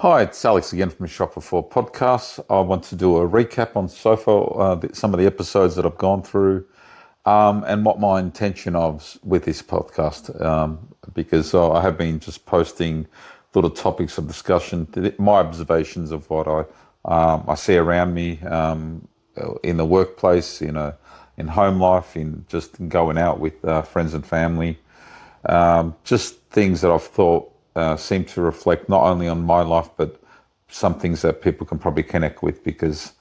Hi, it's Alex again from Shotbefore podcast. I want to do a recap on so far some of the episodes that I've gone through, and what my intention of with this podcast, because I have been just posting little topics of discussion, my observations of what I see around me, in the workplace, in home life, in just going out with friends and family, just things that I've thought seem to reflect not only on my life, but some things that people can probably connect with, because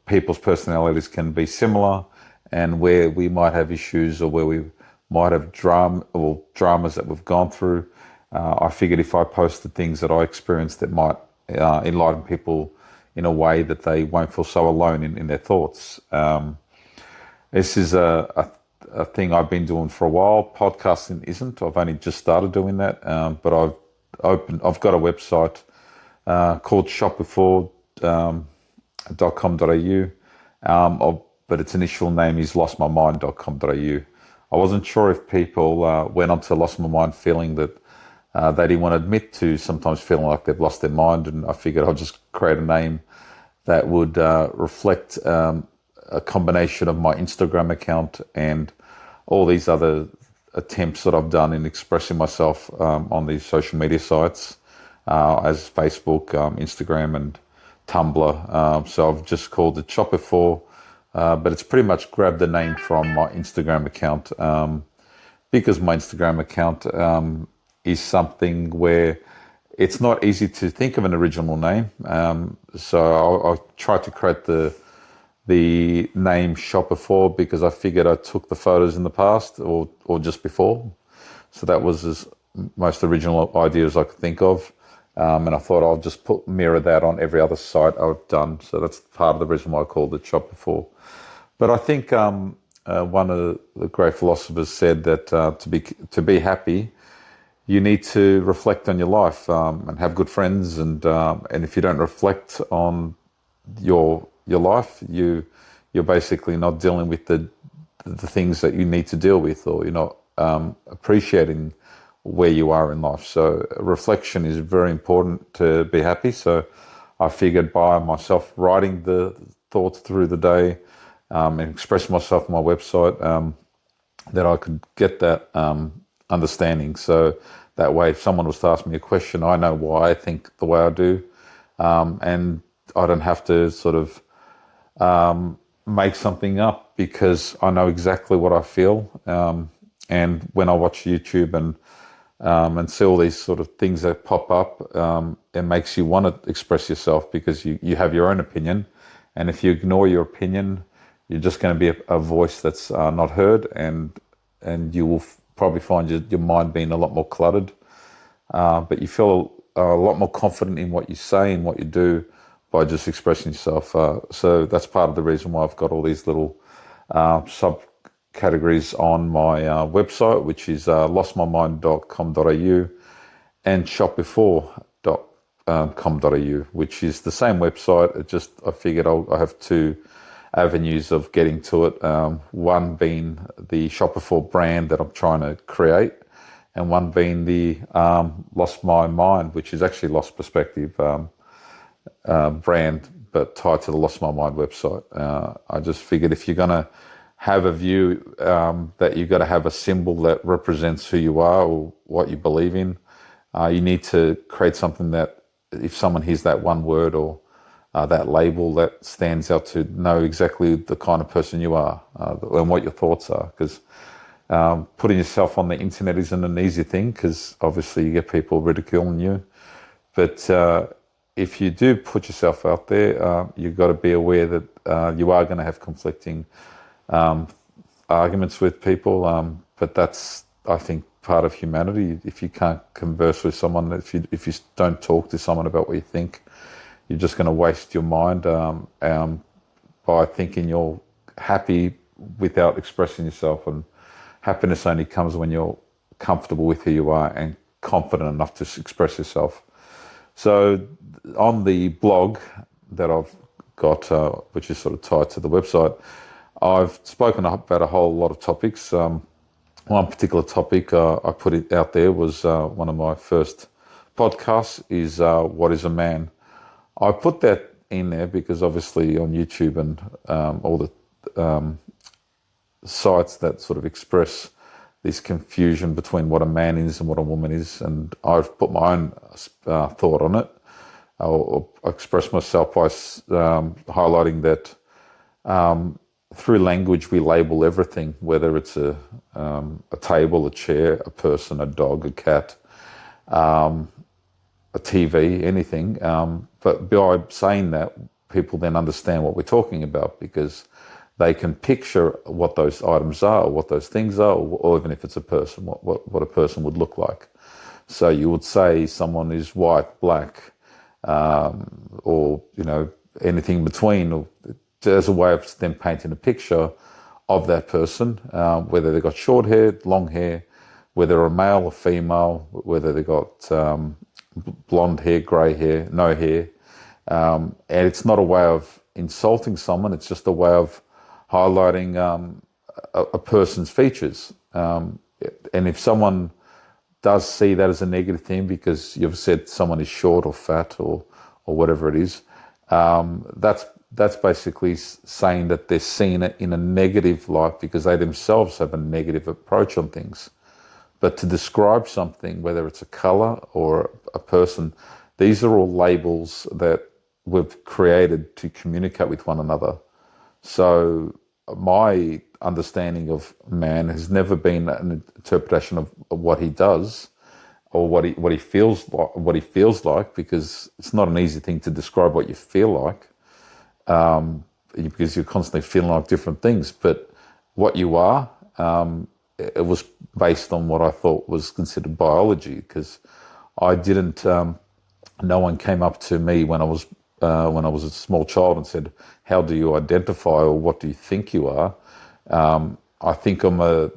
people's personalities can be similar, and where we might have issues or where we might have dramas that we've gone through. I figured if I posted things that I experienced that might enlighten people in a way that they won't feel so alone in their thoughts. This is a thing I've been doing for a while. Podcasting isn't. I've only just started doing that, but I've got a website called shotbefore.com.au, but its initial name is lostmymind.com.au. I wasn't sure if people went on to Lost My Mind feeling that they didn't want to admit to sometimes feeling like they've lost their mind, and I figured I'll just create a name that would reflect a combination of my Instagram account and all these other attempts that I've done in expressing myself on these social media sites, as Facebook, Instagram, and Tumblr. So I've just called it Shotbefore, but it's pretty much grabbed the name from my Instagram account, because my Instagram account is something where it's not easy to think of an original name. So I tried to create the name Shotbefore because I figured I took the photos in the past or just before. So that was as most original ideas I could think of. And I thought I'll just mirror that on every other site I've done. So that's part of the reason why I called it Shotbefore. But I think one of the great philosophers said that to be happy, you need to reflect on your life, and have good friends. And if you don't reflect on your life, you're basically not dealing with the things that you need to deal with, or you're not appreciating where you are in life. So reflection is very important to be happy. So I figured by myself writing the thoughts through the day, and expressing myself on my website, that I could get that understanding. So that way, if someone was to ask me a question, I know why I think the way I do, and I don't have to sort of make something up, because I know exactly what I feel. And when I watch YouTube and see all these sort of things that pop up, it makes you want to express yourself, because you have your own opinion. And if you ignore your opinion, you're just going to be a voice that's not heard, and you will probably find your mind being a lot more cluttered. But you feel a lot more confident in what you say and what you do by just expressing yourself. So that's part of the reason why I've got all these little subcategories on my website, which is lostmymind.com.au and shotbefore.com.au, which is the same website. I figured I have two avenues of getting to it. One being the Shotbefore brand that I'm trying to create, and one being the Lost My Mind, which is actually Lost Perspective brand, but tied to the Lost My Mind website. I just figured if you're going to have a view, that you've got to have a symbol that represents who you are or what you believe in. You need to create something that if someone hears that one word or that label, that stands out to know exactly the kind of person you are, and what your thoughts are. Because putting yourself on the internet isn't an easy thing, because obviously you get people ridiculing you. But if you do put yourself out there, you've got to be aware that you are going to have conflicting arguments with people. But that's, I think, part of humanity. If you can't converse with someone, if you don't talk to someone about what you think, you're just going to waste your mind by thinking you're happy without expressing yourself. And happiness only comes when you're comfortable with who you are and confident enough to express yourself. So on the blog that I've got, which is sort of tied to the website, I've spoken about a whole lot of topics. One particular topic I put it out there was one of my first podcast is What is a Man? I put that in there because obviously on YouTube and all the sites that sort of express this confusion between what a man is and what a woman is, and I've put my own thought on it. I'll express myself by highlighting that through language we label everything, whether it's a table, a chair, a person, a dog, a cat, a TV, anything. But by saying that, people then understand what we're talking about because they can picture what those items are, or what those things are, or even if it's a person, what a person would look like. So you would say someone is white, black, or anything in between, or as a way of them painting a picture of that person, whether they've got short hair, long hair, whether they're a male or female, whether they've got blonde hair, grey hair, no hair. And it's not a way of insulting someone, it's just a way of highlighting a person's features. And if someone does see that as a negative thing because you've said someone is short or fat or whatever it is, that's basically saying that they're seeing it in a negative light because they themselves have a negative approach on things. But to describe something, whether it's a color or a person, these are all labels that we've created to communicate with one another. So my understanding of man has never been an interpretation of what he does or what he feels like, because it's not an easy thing to describe what you feel like, because you're constantly feeling like different things. But what you are, it was based on what I thought was considered biology, because I didn't. No one came up to me when I was a small child and said, "How do you identify, or what do you think you are?" I think I'm a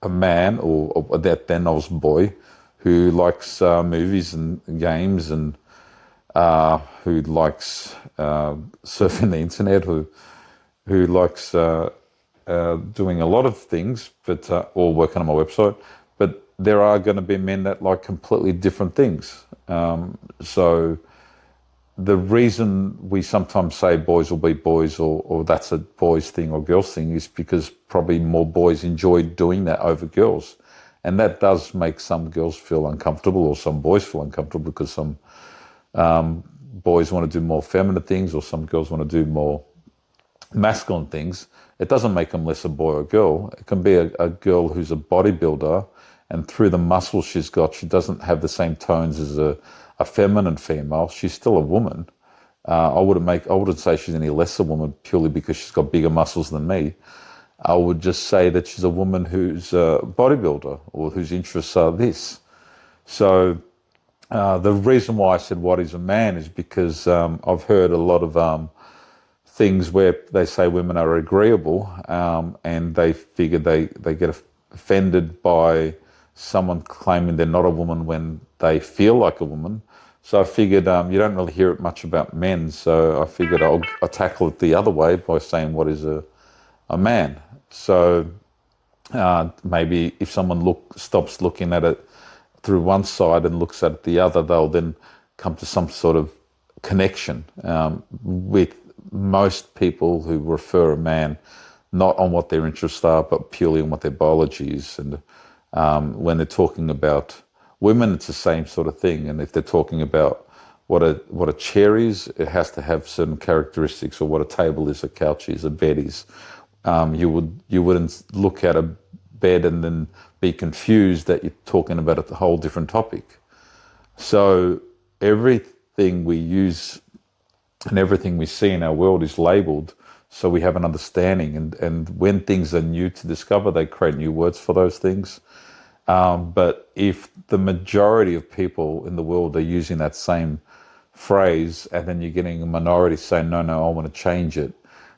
man, or that then I was a boy who likes movies and games, and who likes surfing the internet, who likes doing a lot of things, but or working on my website. But there are going to be men that like completely different things. So the reason we sometimes say boys will be boys, or that's a boys thing or girls thing, is because probably more boys enjoy doing that over girls. And that does make some girls feel uncomfortable, or some boys feel uncomfortable, because some boys want to do more feminine things, or some girls want to do more masculine things. It doesn't make them less a boy or girl. It can be a girl who's a bodybuilder, and through the muscles she's got, she doesn't have the same tones as a feminine female. She's still a woman. I wouldn't say she's any less a woman purely because she's got bigger muscles than me. I would just say that she's a woman who's a bodybuilder, or whose interests are this. So the reason why I said what is a man is because I've heard a lot of things where they say women are agreeable, and they figure they get offended by someone claiming they're not a woman when they feel like a woman. So I figured you don't really hear it much about men, so I figured I'll tackle it the other way by saying what is a man. So maybe if someone stops looking at it through one side and looks at the other, they'll then come to some sort of connection with most people who refer a man not on what their interests are, but purely on what their biology is. And when they're talking about women, it's the same sort of thing. And if they're talking about what a chair is, it has to have certain characteristics, or what a table is, a couch is, a bed is. You wouldn't look at a bed and then be confused that you're talking about a whole different topic. So everything we use and everything we see in our world is labeled, so we have an understanding. And when things are new to discover, they create new words for those things. But if the majority of people in the world are using that same phrase, and then you're getting a minority saying, no, I want to change it,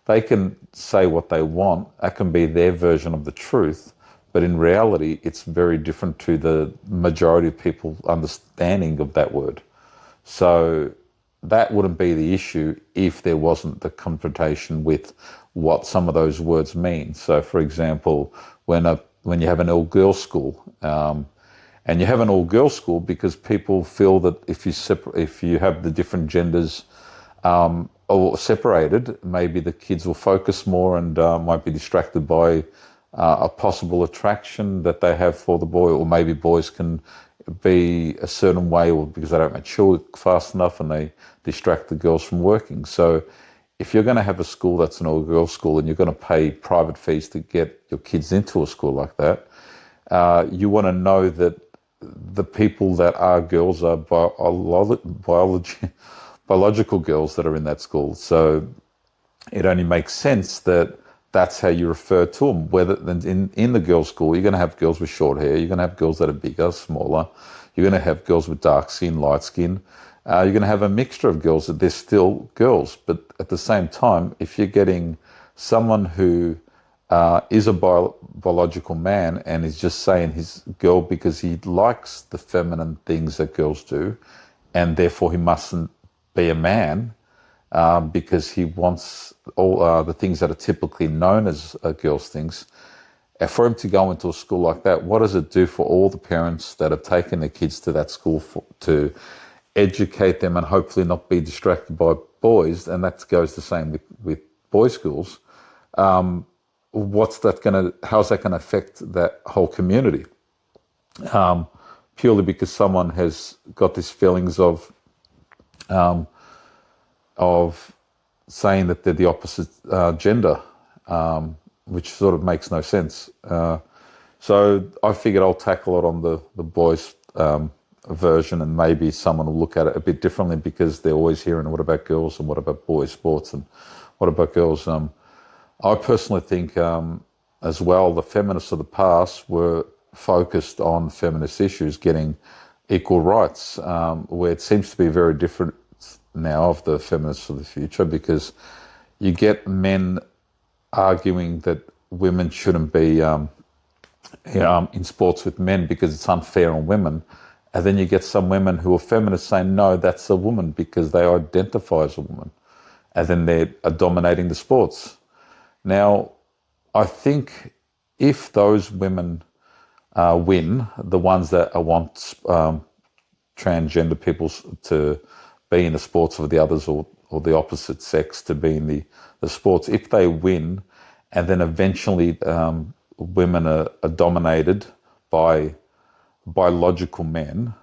they can say what they want. That can be their version of the truth. But in reality, it's very different to the majority of people's understanding of that word. So that wouldn't be the issue if there wasn't the confrontation with what some of those words mean. So, for example, when you have an all-girls school, And you have an all-girls school because people feel that if you have the different genders or separated, maybe the kids will focus more and might be distracted by a possible attraction that they have for the boy, or maybe boys can be a certain way, or because they don't mature fast enough and they distract the girls from working. So if you're going to have a school that's an all-girls school and you're going to pay private fees to get your kids into a school like that, you want to know that the people that are girls are biological girls that are in that school. So it only makes sense that that's how you refer to them. Whether in the girls' school, you're going to have girls with short hair, you're going to have girls that are bigger, smaller, you're going to have girls with dark skin, light skin. You're going to have a mixture of girls that they're still girls. But at the same time, if you're getting someone who is a biological man and is just saying he's girl because he likes the feminine things that girls do, and therefore he mustn't be a man because he wants all the things that are typically known as girls' things. For him to go into a school like that, what does it do for all the parents that have taken their kids to that school to educate them and hopefully not be distracted by boys? And that goes the same with boys' schools. How's that going to affect that whole community? Purely because someone has got these feelings of saying that they're the opposite gender, which sort of makes no sense. So I figured I'll tackle it on the boys' version, and maybe someone will look at it a bit differently because they're always hearing, what about girls and what about boys' sports and what about girls? I personally think as well, the feminists of the past were focused on feminist issues, getting equal rights, where it seems to be very different now of the feminists of the future, because you get men arguing that women shouldn't be in sports with men because it's unfair on women. And then you get some women who are feminists saying, no, that's a woman because they identify as a woman. And then they're dominating the sports. Now, I think if those women win, the ones that want transgender people to be in the sports of the others, or the opposite sex to be in the sports, if they win, and then eventually women are dominated by biological men,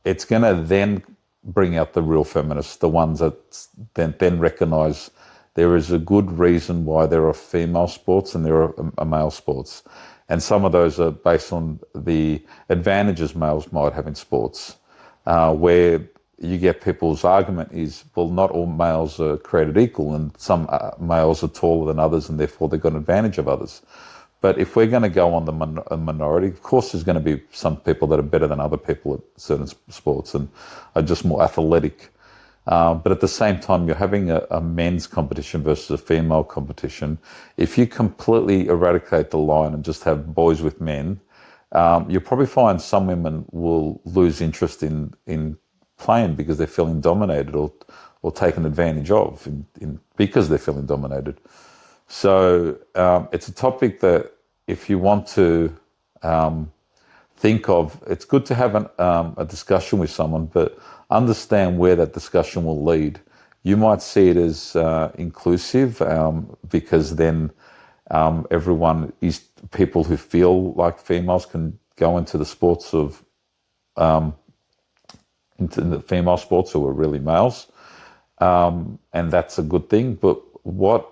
it's going to then bring out the real feminists, the ones that then recognise there is a good reason why there are female sports and there are male sports. And some of those are based on the advantages males might have in sports, where you get people's argument is, well, not all males are created equal, and some males are taller than others and therefore they've got an advantage of others. But if we're going to go on the minority, of course there's going to be some people that are better than other people at certain sports and are just more athletic. But at the same time, you're having a men's competition versus a female competition. If you completely eradicate the line and just have boys with men, you'll probably find some women will lose interest in playing because they're feeling dominated or taken advantage of because they're feeling dominated. So it's a topic that if you want to think of, it's good to have a discussion with someone, but understand where that discussion will lead. You might see it as inclusive because then everyone is people who feel like females can go into the sports of into the female sports who are really males, and that's a good thing. But what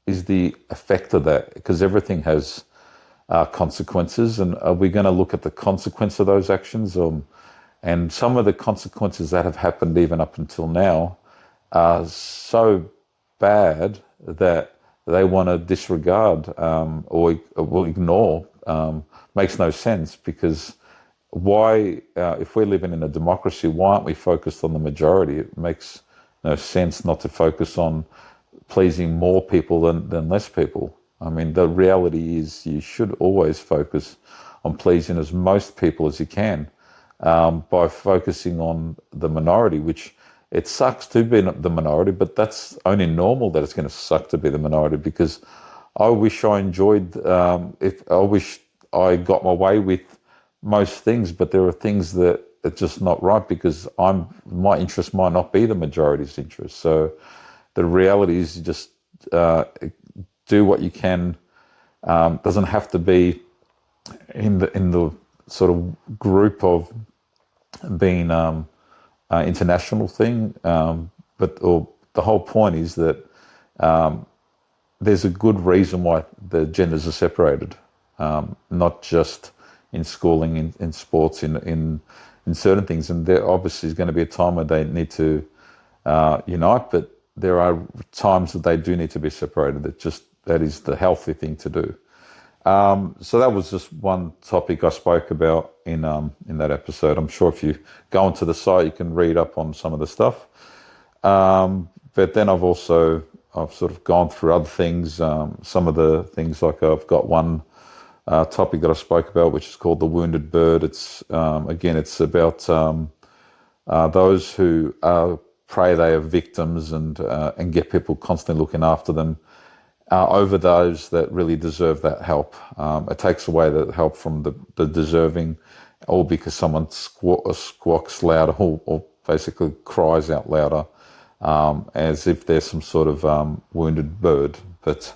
is the effect of that? Because everything has consequences, and are we going to look at the consequence of those actions? And some of the consequences that have happened even up until now are so bad that they want to disregard or ignore. Makes no sense, because why, if we're living in a democracy, why aren't we focused on the majority? It makes no sense not to focus on pleasing more people than less people. I mean, the reality is you should always focus on pleasing as most people as you can. By focusing on the minority, which it sucks to be the minority, but that's only normal that it's going to suck to be the minority, because I wish I enjoyed, I wish I got my way with most things, but there are things that are just not right because my interest might not be the majority's interest. So the reality is you just do what you can. Doesn't have to be in the sort of group of being international thing, but the whole point is that there's a good reason why the genders are separated, not just in schooling, in sports, in certain things. And there obviously is going to be a time where they need to unite, but there are times that they do need to be separated. That is the healthy thing to do. So that was just one topic I spoke about in that episode. I'm sure if you go onto the site, you can read up on some of the stuff. But then I've sort of gone through other things. Some of the things, like I've got one topic that I spoke about, which is called the wounded bird. It's it's about those who pray they are victims and get people constantly looking after them. Over those that really deserve that help. It takes away the help from the deserving, all because someone squawks louder or basically cries out louder, as if there's some sort of wounded bird. But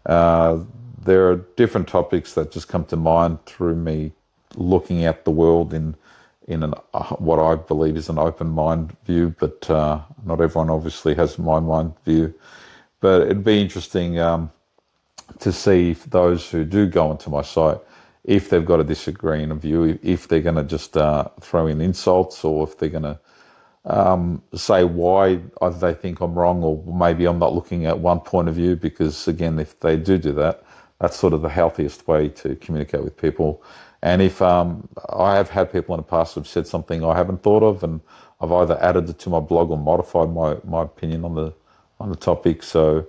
there are different topics that just come to mind through me looking at the world in what I believe is an open mind view, but not everyone obviously has my mind view. But it'd be interesting to see if those who do go onto my site, if they've got a disagreeing view, if they're going to just throw in insults, or if they're going to say why they think I'm wrong, or maybe I'm not looking at one point of view. Because again, if they do that, that's sort of the healthiest way to communicate with people. And if I have had people in the past who've said something I haven't thought of, and I've either added it to my blog or modified my opinion on the topic. So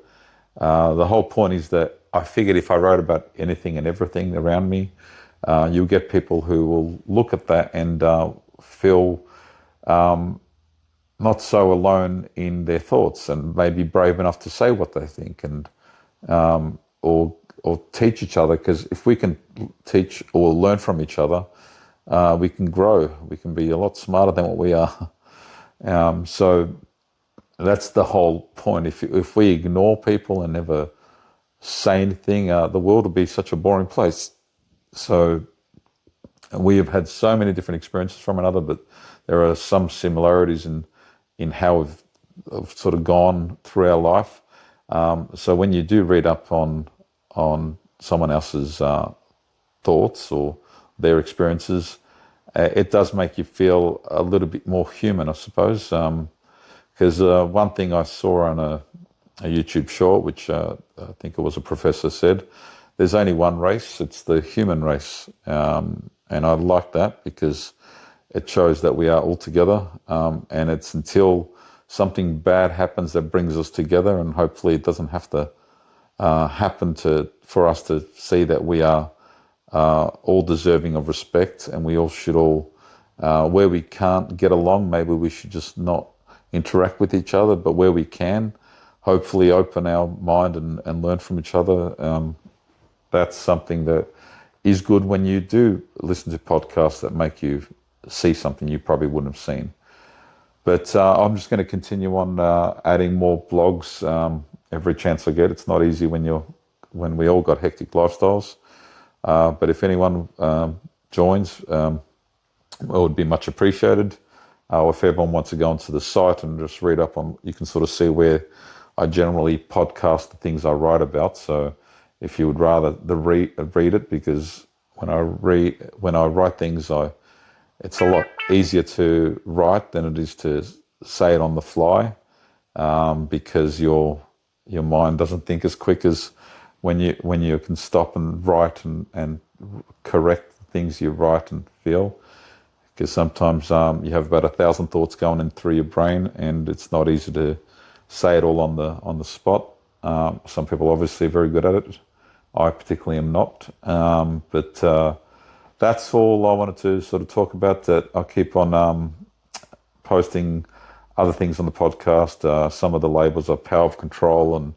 the whole point is that I figured if I wrote about anything and everything around me, you'll get people who will look at that and feel not so alone in their thoughts, and maybe brave enough to say what they think, and or teach each other. Because if we can teach or learn from each other, we can grow. We can be a lot smarter than what we are. So that's the whole point. If we ignore people and never say anything, the world will be such a boring place. So we have had so many different experiences from another, but there are some similarities in how we've sort of gone through our life. So when you do read up on someone else's thoughts or their experiences, it does make you feel a little bit more human, I suppose. Because one thing I saw on a YouTube short, which I think it was a professor said, there's only one race, it's the human race. And I like that because it shows that we are all together. And it's until something bad happens that brings us together, and hopefully it doesn't have to happen for us to see that we are all deserving of respect, and we all should where we can't get along, maybe we should just not interact with each other, but where we can, hopefully open our mind and learn from each other. That's something that is good when you do listen to podcasts that make you see something you probably wouldn't have seen. But I'm just going to continue on adding more blogs every chance I get. It's not easy when we all got hectic lifestyles. But if anyone joins, it would be much appreciated. If everyone wants to go onto the site and just read up on, you can sort of see where I generally podcast the things I write about. So if you would rather read it, because when I write things, it's a lot easier to write than it is to say it on the fly, because your mind doesn't think as quick as when you can stop and write and correct the things you write and feel. Because sometimes you have about 1,000 thoughts going in through your brain, and it's not easy to say it all on the spot. Some people obviously are very good at it. I particularly am not. But that's all I wanted to sort of talk about. That I'll keep on posting other things on the podcast. Some of the labels are power of control and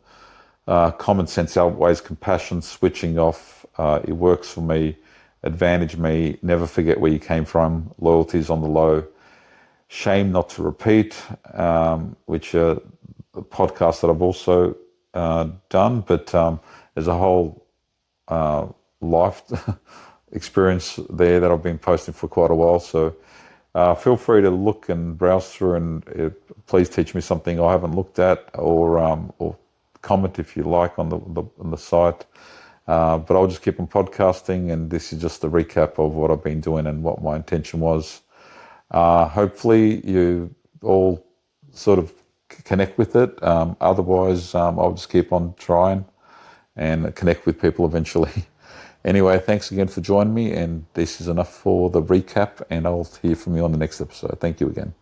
common sense outweighs compassion, switching off. It works for me. advantage me. Never forget where you came from. Loyalty's on the low. Shame not to repeat, which are a podcast that I've also done, but there's a whole life experience there that I've been posting for quite a while. So feel free to look and browse through, and please teach me something I haven't looked at, or comment if you like on the site. But I'll just keep on podcasting, and this is just a recap of what I've been doing and what my intention was. Hopefully you all sort of connect with it. Otherwise, I'll just keep on trying and connect with people eventually. Anyway, thanks again for joining me, and this is enough for the recap, and I'll hear from you on the next episode. Thank you again.